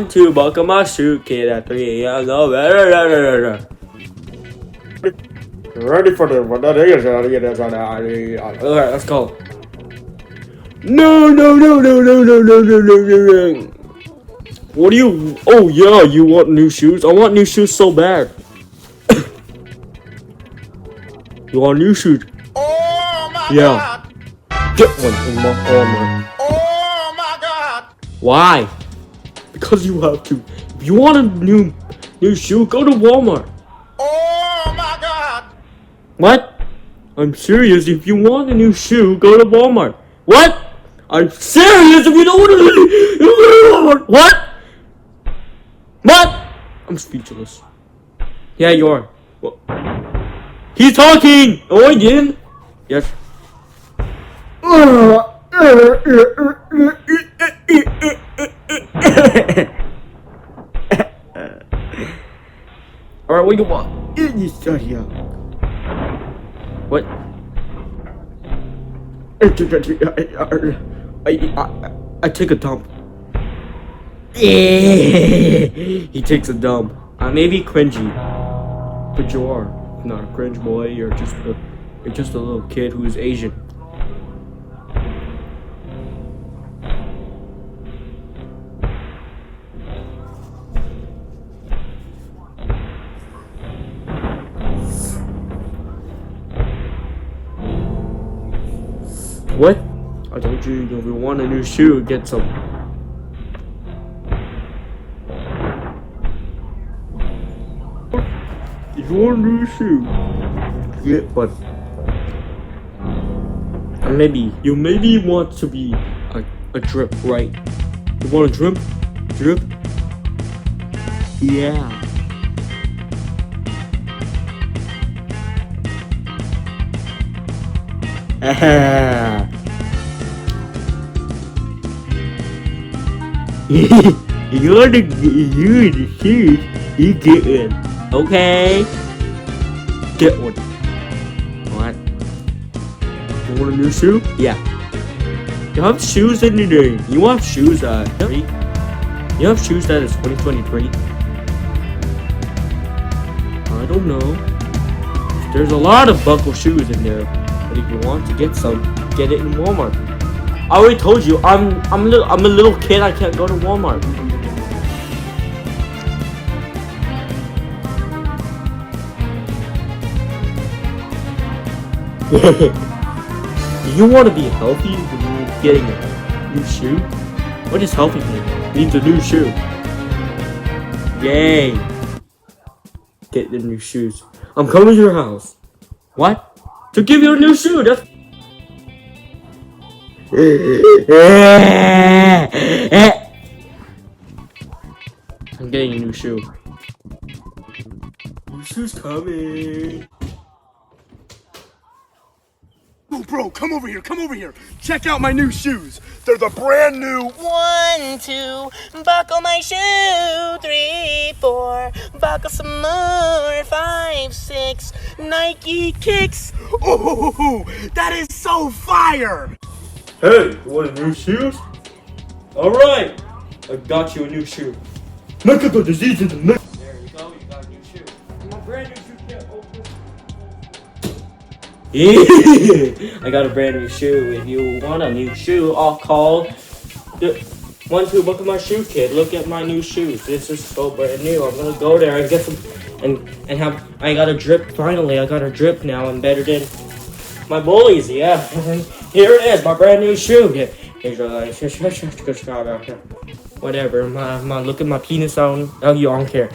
1, 2, buckle my shoe, kid. At 3, I love it. Ready for the what that is? Alright, let's go. No. What do you? Oh yeah, you want new shoes? I want new shoes so bad. You want new shoes? Oh my Yeah. God! Get one in my armor. Oh my God! Why? Because you have to. If you want a new shoe, go to Walmart. Oh my God! What? I'm serious. If you want a new shoe, go to Walmart. What? I'm serious. If you don't want to go to Walmart. What? I'm speechless. Yeah, you are. Well, he's talking. Oh, I did. Yes. Alright, what do you want? What? I take a dump. He takes a dump. I may be cringy, but you are not a cringe boy. You're just a little kid who's Asian. What? I told you if you want a new shoe, get some. If you want a new shoe, get one. And maybe you want to be a drip, right? You want a drip? Drip? Yeah. You're the shoes. You get it. Okay. Get one. What? You want a new shoe? Yeah. You have shoes in today. You have shoes you have shoes that is 2023? I don't know. There's a lot of buckle shoes in there. But if you want to get some, get it in Walmart. I already told you, I'm a little kid. I can't go to Walmart. Do you want to be healthy when you're getting a new shoe? What does healthy mean? It means a new shoe. Yay! Get the new shoes. I'm coming to your house. What? To give you a new shoe. That's. I'm getting a new shoe. New shoe's coming. Oh, bro, come over here. Check out my new shoes. They're the brand new 1, 2, buckle my shoe. 3, 4, buckle some more. 5, 6, Nike kicks. Oh, that is so fire! Hey, you want new shoes? Alright! I got you a new shoe. Look at the disease in the neck. There you go, you got a new shoe. My brand new shoe can't open. I got a brand new shoe. If you want a new shoe, I'll call the 1, 2, buckle my shoe kid. Look at my new shoes. This is so brand new. I'm gonna go there and get some and have I got a drip finally. I got a drip now. I'm better than my bullies, yeah. Here it is, my brand new shoe. Yeah. Whatever. Look at my penis on. Oh, you don't care.